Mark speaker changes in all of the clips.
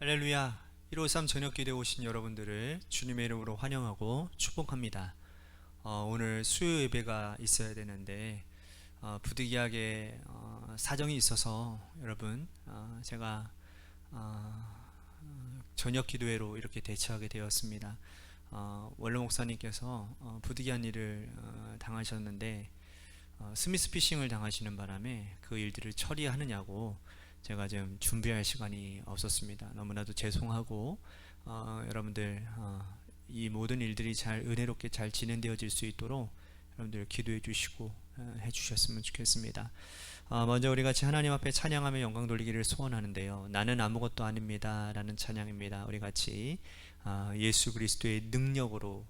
Speaker 1: 할렐루야. 153 저녁 기도에 오신 여러분들을 주님의 이름으로 환영하고 축복합니다. 오늘 수요 예배가 있어야 되는데 부득이하게 사정이 있어서 여러분 제가 저녁 기도회로 이렇게 대처하게 되었습니다. 원로 목사님께서 부득이한 일을 당하셨는데 스미스 피싱을 당하시는 바람에 그 일들을 처리하느냐고 제가 좀 준비할 시간이 없었습니다. 너무나도 죄송하고 여러분들 이 모든 일들이 잘 은혜롭게 잘 진행되어질 수 있도록 여러분들 기도해 주시고 해 주셨으면 좋겠습니다. 먼저 우리 같이 하나님 앞에 찬양하며 영광 돌리기를 소원하는데요. 나는 아무것도 아닙니다 라는 찬양입니다. 우리 같이 예수 그리스도의 능력으로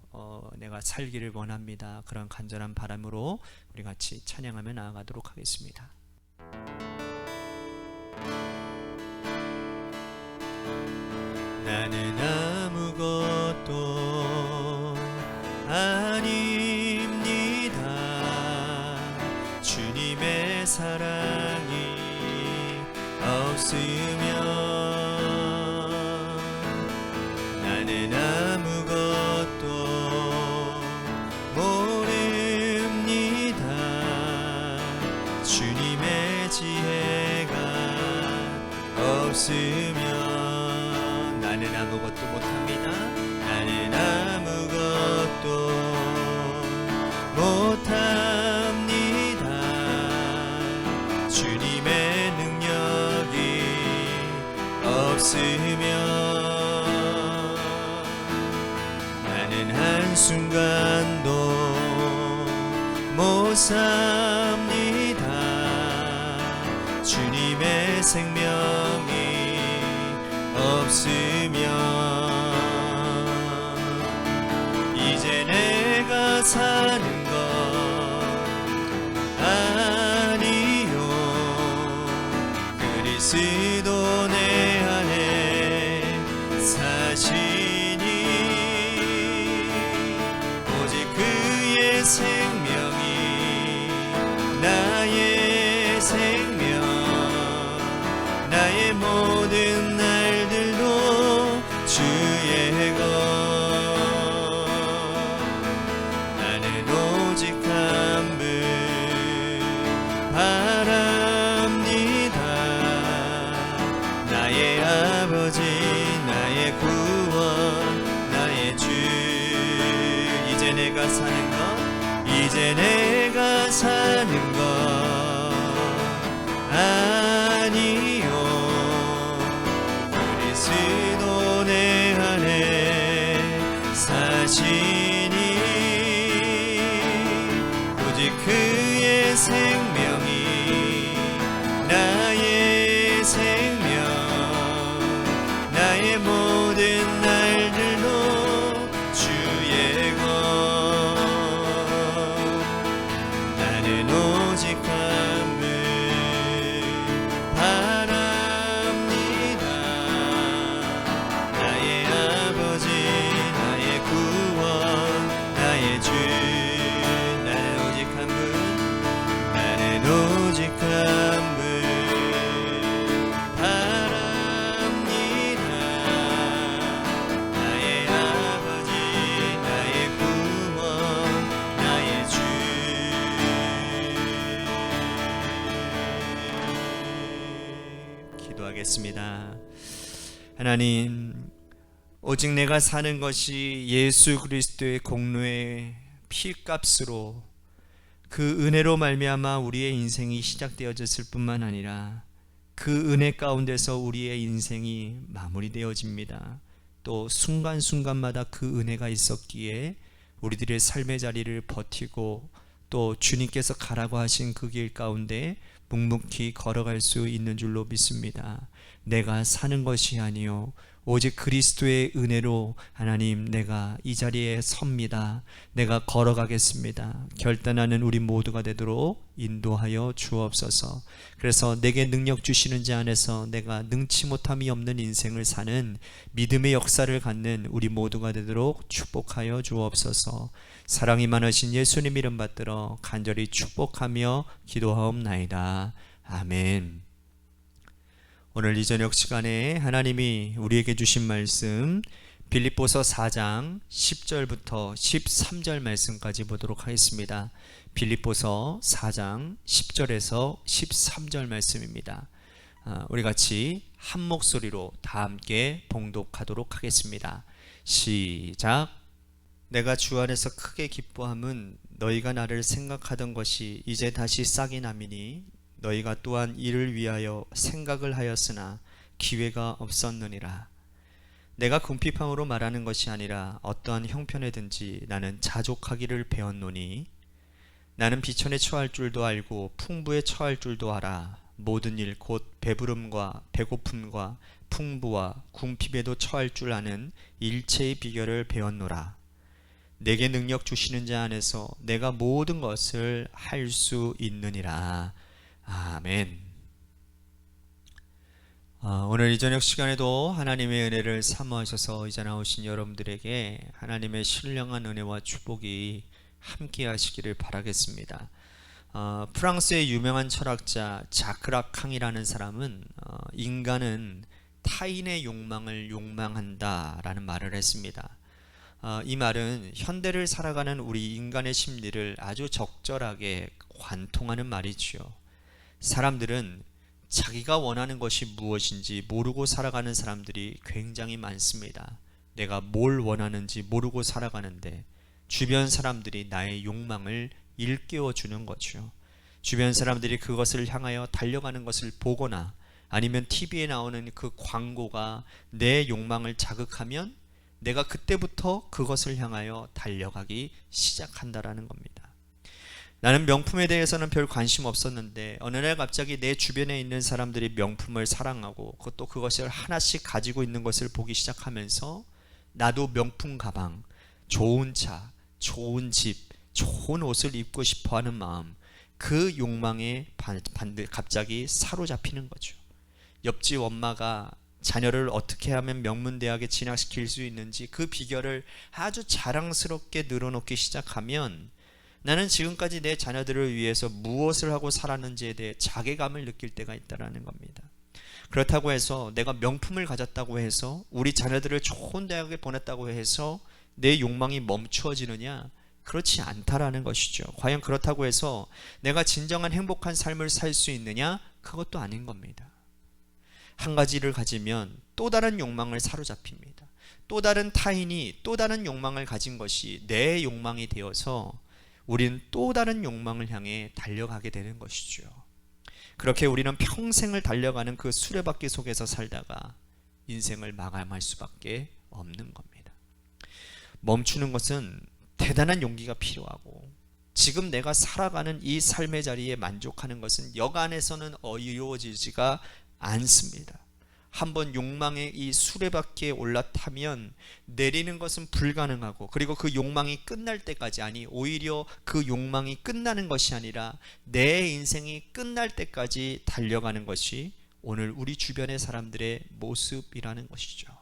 Speaker 1: 내가 살기를 원합니다. 그런 간절한 바람으로 우리 같이 찬양하며 나아가도록 하겠습니다. 나는 아무것도 아닙니다. 주님의 사랑이 없으면 나는 아무것도 모릅니다. 주님의 지혜가 없으면 나는 아무것도 못합니다. 나는 아무것도 못합니다. 주님의 능력이 없으면 나는 한순간도 못 삽니다. 주님의 생명이 없으면 이제 내가 사는 것 아니요 그리스도 내 안에 사시니 오직 그의 생명이 나의 생명 나의 모든 날들도 주의 것 나는 오직 한 분 바랍니다. 나의 아버지 나의 구원 나의 주 이제 내가 사는 것 이제 내가 사는 것 아니요 그리스도 내 안에 사시니 오직 그의 생명이 나의 생명 나의 모든 날들도 주의 것 나는 오직 한 분 바랍니다. 나의 아버지 나의 구원 나의 주 나는 오직 한 분 나는 오직 한 분 바랍니다. 나의 아버지 나의 구원 나의 주 기도하겠습니다. 하나님 오직 내가 사는 것이 예수 그리스도의 공로의 피값으로 그 은혜로 말미암아 우리의 인생이 시작되어졌을 뿐만 아니라 그 은혜 가운데서 우리의 인생이 마무리되어집니다. 또 순간순간마다 그 은혜가 있었기에 우리들의 삶의 자리를 버티고 또 주님께서 가라고 하신 그 길 가운데 묵묵히 걸어갈 수 있는 줄로 믿습니다. 내가 사는 것이 아니요 오직 그리스도의 은혜로 하나님 내가 이 자리에 섭니다. 내가 걸어가겠습니다. 결단하는 우리 모두가 되도록 인도하여 주옵소서. 그래서 내게 능력 주시는 자 안에서 내가 능치 못함이 없는 인생을 사는 믿음의 역사를 갖는 우리 모두가 되도록 축복하여 주옵소서. 사랑이 많으신 예수님 이름 받들어 간절히 축복하며 기도하옵나이다. 아멘. 오늘 이 저녁 시간에 하나님이 우리에게 주신 말씀 빌립보서 4장 10절부터 13절 말씀까지 보도록 하겠습니다. 빌립보서 4장 10절에서 13절 말씀입니다. 우리 같이 한 목소리로 다 함께 봉독하도록 하겠습니다. 시작. 내가 주 안에서 크게 기뻐함은 너희가 나를 생각하던 것이 이제 다시 싹이 남이니 너희가 또한 이를 위하여 생각을 하였으나 기회가 없었느니라. 내가 궁핍함으로 말하는 것이 아니라 어떠한 형편에든지 나는 자족하기를 배웠노니 나는 비천에 처할 줄도 알고 풍부에 처할 줄도 알아. 모든 일 곧 배부름과 배고픔과 풍부와 궁핍에도 처할 줄 아는 일체의 비결을 배웠노라. 내게 능력 주시는 자 안에서 내가 모든 것을 할 수 있느니라. 아멘. 오늘 이 저녁 시간에도 하나님의 은혜를 사모하셔서 이제 나오신 여러분들에게 하나님의 신령한 은혜와 축복이 함께 하시기를 바라겠습니다. 프랑스의 유명한 철학자 자크락 캉이라는 사람은 인간은 타인의 욕망을 욕망한다 라는 말을 했습니다. 이 말은 현대를 살아가는 우리 인간의 심리를 아주 적절하게 관통하는 말이지요. 사람들은 자기가 원하는 것이 무엇인지 모르고 살아가는 사람들이 굉장히 많습니다. 내가 뭘 원하는지 모르고 살아가는데 주변 사람들이 나의 욕망을 일깨워 주는 거죠. 주변 사람들이 그것을 향하여 달려가는 것을 보거나 아니면 TV에 나오는 그 광고가 내 욕망을 자극하면 내가 그때부터 그것을 향하여 달려가기 시작한다라는 겁니다. 나는 명품에 대해서는 별 관심 없었는데 어느 날 갑자기 내 주변에 있는 사람들이 명품을 사랑하고 또 그것을 하나씩 가지고 있는 것을 보기 시작하면서 나도 명품 가방, 좋은 차, 좋은 집, 좋은 옷을 입고 싶어하는 마음, 그 욕망에 갑자기 사로잡히는 거죠. 옆집 엄마가 자녀를 어떻게 하면 명문대학에 진학시킬 수 있는지 그 비결을 아주 자랑스럽게 늘어놓기 시작하면 나는 지금까지 내 자녀들을 위해서 무엇을 하고 살았는지에 대해 자괴감을 느낄 때가 있다는 겁니다. 그렇다고 해서 내가 명품을 가졌다고 해서 우리 자녀들을 좋은 대학에 보냈다고 해서 내 욕망이 멈추어지느냐? 그렇지 않다라는 것이죠. 과연 그렇다고 해서 내가 진정한 행복한 삶을 살 수 있느냐? 그것도 아닌 겁니다. 한 가지를 가지면 또 다른 욕망을 사로잡힙니다. 또 다른 타인이 또 다른 욕망을 가진 것이 내 욕망이 되어서 우리는 또 다른 욕망을 향해 달려가게 되는 것이죠. 그렇게 우리는 평생을 달려가는 그 수레바퀴 속에서 살다가 인생을 마감할 수밖에 없는 겁니다. 멈추는 것은 대단한 용기가 필요하고 지금 내가 살아가는 이 삶의 자리에 만족하는 것은 여간에서는 이루어지지가 않습니다. 한번 욕망의 이 수레바퀴에 올라타면 내리는 것은 불가능하고 그리고 그 욕망이 끝날 때까지 아니 오히려 그 욕망이 끝나는 것이 아니라 내 인생이 끝날 때까지 달려가는 것이 오늘 우리 주변의 사람들의 모습이라는 것이죠.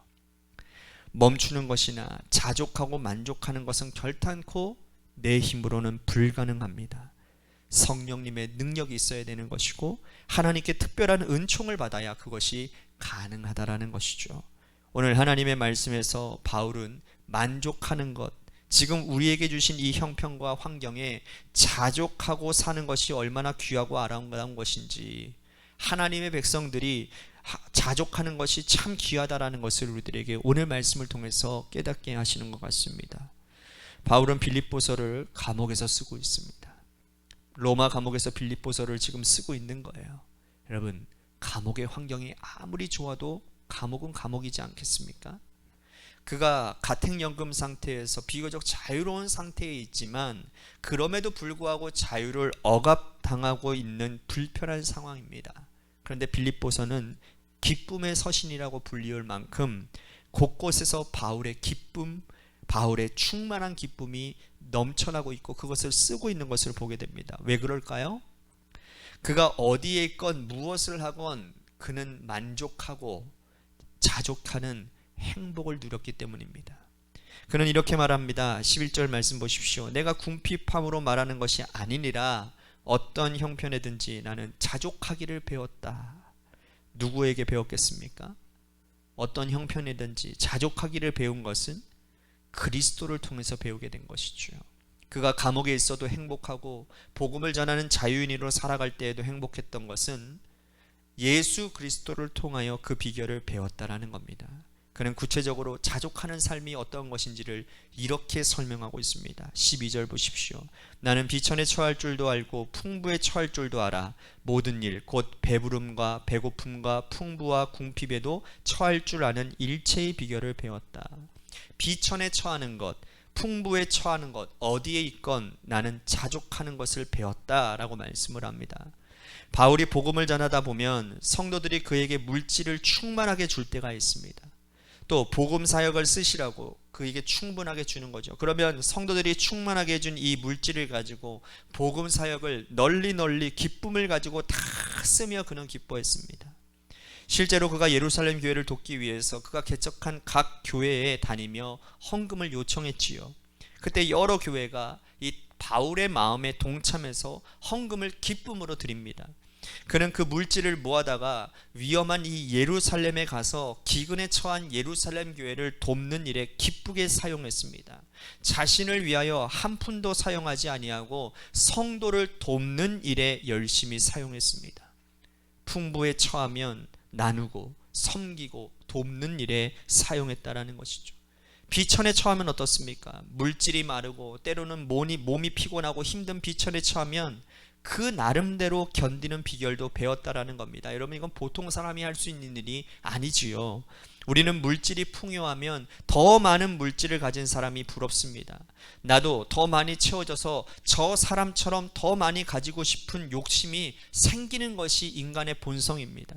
Speaker 1: 멈추는 것이나 자족하고 만족하는 것은 결단코 내 힘으로는 불가능합니다. 성령님의 능력이 있어야 되는 것이고 하나님께 특별한 은총을 받아야 그것이 가능하다라는 것이죠. 오늘 하나님의 말씀에서 바울은 만족하는 것, 지금 우리에게 주신 이 형편과 환경에 자족하고 사는 것이 얼마나 귀하고 아름다운 것인지 하나님의 백성들이 자족하는 것이 참 귀하다라는 것을 우리들에게 오늘 말씀을 통해서 깨닫게 하시는 것 같습니다. 바울은 빌립보서를 감옥에서 쓰고 있습니다. 로마 감옥에서 빌립보서를 지금 쓰고 있는 거예요. 여러분, 감옥의 환경이 아무리 좋아도 감옥은 감옥이지 않겠습니까? 그가 가택연금 상태에서 비교적 자유로운 상태에 있지만 그럼에도 불구하고 자유를 억압당하고 있는 불편한 상황입니다. 그런데 빌립보서는 기쁨의 서신이라고 불리울 만큼 곳곳에서 바울의 기쁨, 바울의 충만한 기쁨이 넘쳐나고 있고 그것을 쓰고 있는 것을 보게 됩니다. 왜 그럴까요? 그가 어디에 있건 무엇을 하건 그는 만족하고 자족하는 행복을 누렸기 때문입니다. 그는 이렇게 말합니다. 11절 말씀 보십시오. 내가 궁핍함으로 말하는 것이 아니니라 어떤 형편에든지 나는 자족하기를 배웠다. 누구에게 배웠겠습니까? 어떤 형편이든지 자족하기를 배운 것은 그리스도를 통해서 배우게 된 것이죠. 그가 감옥에 있어도 행복하고 복음을 전하는 자유인으로 살아갈 때에도 행복했던 것은 예수 그리스도를 통하여 그 비결을 배웠다라는 겁니다. 그는 구체적으로 자족하는 삶이 어떤 것인지를 이렇게 설명하고 있습니다. 12절 보십시오. 나는 비천에 처할 줄도 알고 풍부에 처할 줄도 알아. 모든 일 곧 배부름과 배고픔과 풍부와 궁핍에도 처할 줄 아는 일체의 비결을 배웠다. 비천에 처하는 것, 풍부에 처하는 것, 어디에 있건 나는 자족하는 것을 배웠다라고 말씀을 합니다. 바울이 복음을 전하다 보면 성도들이 그에게 물질을 충만하게 줄 때가 있습니다. 또 복음 사역을 쓰시라고 그에게 충분하게 주는 거죠. 그러면 성도들이 충만하게 준 이 물질을 가지고 복음 사역을 널리 기쁨을 가지고 다 쓰며 그는 기뻐했습니다. 실제로 그가 예루살렘 교회를 돕기 위해서 그가 개척한 각 교회에 다니며 헌금을 요청했지요. 그때 여러 교회가 이 바울의 마음에 동참해서 헌금을 기쁨으로 드립니다. 그는 그 물질을 모아다가 위험한 이 예루살렘에 가서 기근에 처한 예루살렘 교회를 돕는 일에 기쁘게 사용했습니다. 자신을 위하여 한 푼도 사용하지 아니하고 성도를 돕는 일에 열심히 사용했습니다. 풍부에 처하면 나누고 섬기고 돕는 일에 사용했다라는 것이죠. 비천에 처하면 어떻습니까? 물질이 마르고 때로는 몸이 피곤하고 힘든 비천에 처하면 그 나름대로 견디는 비결도 배웠다라는 겁니다. 여러분, 이건 보통 사람이 할 수 있는 일이 아니지요. 우리는 물질이 풍요하면 더 많은 물질을 가진 사람이 부럽습니다. 나도 더 많이 채워져서 저 사람처럼 더 많이 가지고 싶은 욕심이 생기는 것이 인간의 본성입니다.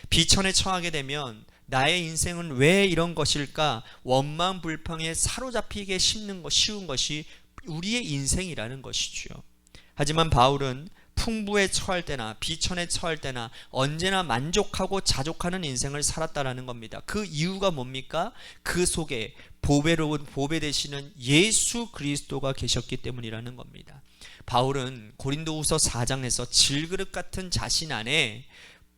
Speaker 1: 비천에 처하게 되면 나의 인생은 왜 이런 것일까? 원망 불평에 사로잡히게 쉬운 것이 우리의 인생이라는 것이죠. 하지만 바울은 풍부에 처할 때나 비천에 처할 때나 언제나 만족하고 자족하는 인생을 살았다라는 겁니다. 그 이유가 뭡니까? 그 속에 보배로운 보배 되시는 예수 그리스도가 계셨기 때문이라는 겁니다. 바울은 고린도후서 4장에서 질그릇 같은 자신 안에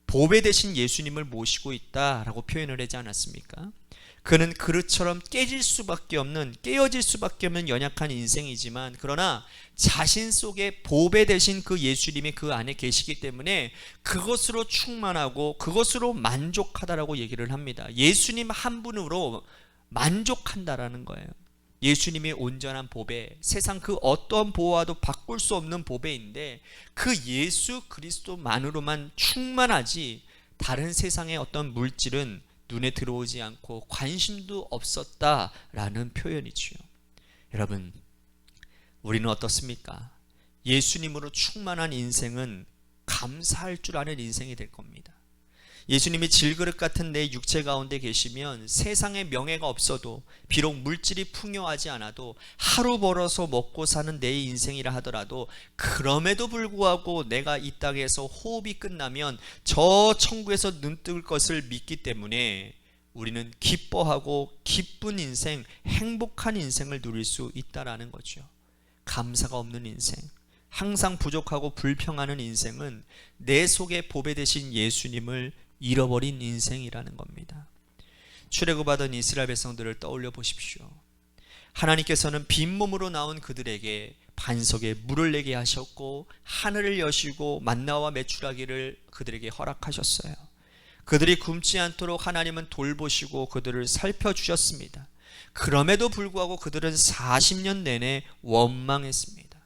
Speaker 1: 보배 되신 예수님을 모시고 있다라고 표현을 하지 않았습니까? 그는 그릇처럼 깨어질 수밖에 없는 연약한 인생이지만, 그러나 자신 속에 보배 되신 그 예수님이 그 안에 계시기 때문에 그것으로 충만하고 그것으로 만족하다라고 얘기를 합니다. 예수님 한 분으로 만족한다라는 거예요. 예수님이 온전한 보배, 세상 그 어떤 보화도 바꿀 수 없는 보배인데 그 예수 그리스도만으로만 충만하지 다른 세상의 어떤 물질은 눈에 들어오지 않고 관심도 없었다라는 표현이지요. 여러분, 우리는 어떻습니까? 예수님으로 충만한 인생은 감사할 줄 아는 인생이 될 겁니다. 예수님이 질그릇 같은 내 육체 가운데 계시면 세상의 명예가 없어도, 비록 물질이 풍요하지 않아도, 하루 벌어서 먹고 사는 내 인생이라 하더라도, 그럼에도 불구하고 내가 이 땅에서 호흡이 끝나면 저 천국에서 눈뜨을 것을 믿기 때문에 우리는 기뻐하고 기쁜 인생, 행복한 인생을 누릴 수 있다라는 거죠. 감사가 없는 인생, 항상 부족하고 불평하는 인생은 내 속에 보배 되신 예수님을 잃어버린 인생이라는 겁니다. 출애굽하던 이스라엘 백성들을 떠올려 보십시오. 하나님께서는 빈몸으로 나온 그들에게 반석에 물을 내게 하셨고 하늘을 여시고 만나와 메추라기를 그들에게 허락하셨어요. 그들이 굶지 않도록 하나님은 돌보시고 그들을 살펴주셨습니다. 그럼에도 불구하고 그들은 40년 내내 원망했습니다.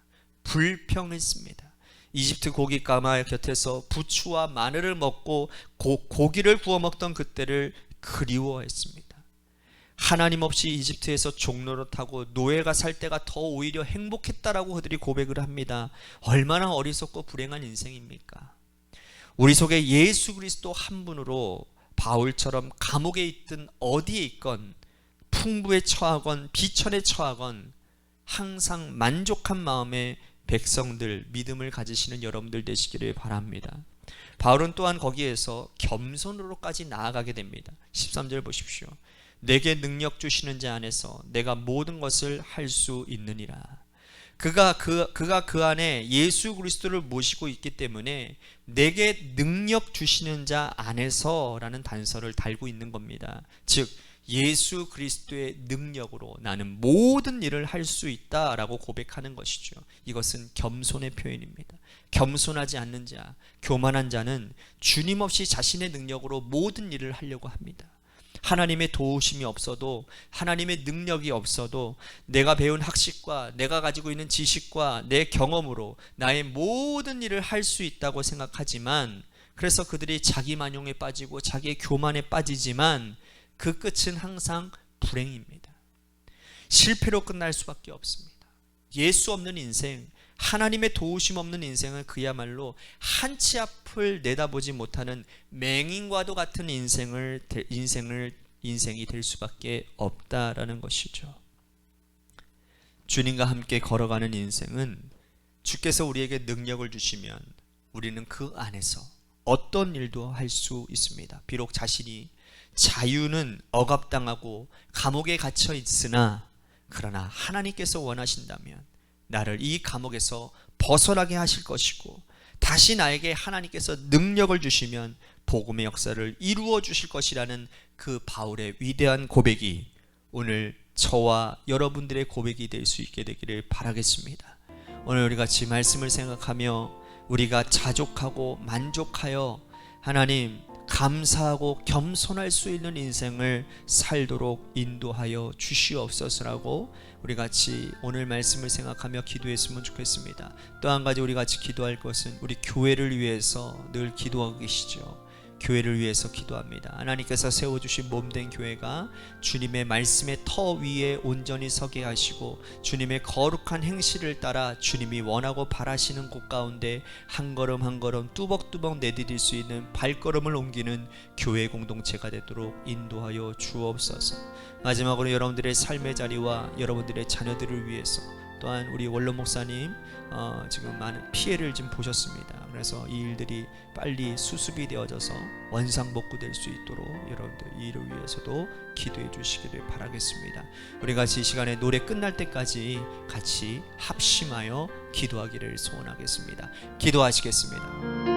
Speaker 1: 불평했습니다. 이집트 고기 가마 곁에서 부추와 마늘을 먹고 고기를 구워 먹던 그때를 그리워했습니다. 하나님 없이 이집트에서 종노릇하고 노예가 살 때가 더 오히려 행복했다라고 그들이 고백을 합니다. 얼마나 어리석고 불행한 인생입니까? 우리 속에 예수 그리스도 한 분으로 바울처럼 감옥에 있든 어디에 있건, 풍부에 처하건 비천에 처하건 항상 만족한 마음에 백성들, 믿음을 가지시는 여러분들 되시기를 바랍니다. 바울은 또한 거기에서 겸손으로까지 나아가게 됩니다. 13절 보십시오. 내게 능력 주시는 자 안에서 내가 모든 것을 할 수 있느니라. 그가 그 안에 예수 그리스도를 모시고 있기 때문에 내게 능력 주시는 자 안에서라는 단서를 달고 있는 겁니다. 즉 예수 그리스도의 능력으로 나는 모든 일을 할 수 있다라고 고백하는 것이죠. 이것은 겸손의 표현입니다. 겸손하지 않는 자, 교만한 자는 주님 없이 자신의 능력으로 모든 일을 하려고 합니다. 하나님의 도우심이 없어도, 하나님의 능력이 없어도 내가 배운 학식과 내가 가지고 있는 지식과 내 경험으로 나의 모든 일을 할 수 있다고 생각하지만, 그래서 그들이 자기 만용에 빠지고 자기의 교만에 빠지지만 그 끝은 항상 불행입니다. 실패로 끝날 수밖에 없습니다. 예수 없는 인생, 하나님의 도우심 없는 인생은 그야말로 한치 앞을 내다보지 못하는 맹인과도 같은 인생이 될 수밖에 없다라는 것이죠. 주님과 함께 걸어가는 인생은 주께서 우리에게 능력을 주시면 우리는 그 안에서 어떤 일도 할 수 있습니다. 비록 자신이 자유는 억압당하고 감옥에 갇혀 있으나, 그러나 하나님께서 원하신다면 나를 이 감옥에서 벗어나게 하실 것이고, 다시 나에게 하나님께서 능력을 주시면 복음의 역사를 이루어 주실 것이라는 그 바울의 위대한 고백이 오늘 저와 여러분들의 고백이 될 수 있게 되기를 바라겠습니다. 오늘 우리 같이 말씀을 생각하며 우리가 자족하고 만족하여 하나님 감사하고 겸손할 수 있는 인생을 살도록 인도하여 주시옵소서라고 우리 같이 오늘 말씀을 생각하며 기도했으면 좋겠습니다. 또 한 가지 우리 같이 기도할 것은 우리 교회를 위해서 늘 기도하고 계시죠. 교회를 위해서 기도합니다. 하나님께서 세워주신 몸된 교회가 주님의 말씀의 터 위에 온전히 서게 하시고, 주님의 거룩한 행실을 따라 주님이 원하고 바라시는 곳 가운데 한 걸음 한 걸음 뚜벅뚜벅 내디딜 수 있는 발걸음을 옮기는 교회 공동체가 되도록 인도하여 주옵소서. 마지막으로 여러분들의 삶의 자리와 여러분들의 자녀들을 위해서, 또한 우리 원로 목사님 지금 많은 피해를 좀 보셨습니다. 그래서 이 일들이 빨리 수습이 되어져서 원상복구될 수 있도록 여러분들 이 일을 위해서도 기도해 주시기를 바라겠습니다. 우리 같이 이 시간에 노래 끝날 때까지 같이 합심하여 기도하기를 소원하겠습니다. 기도하시겠습니다.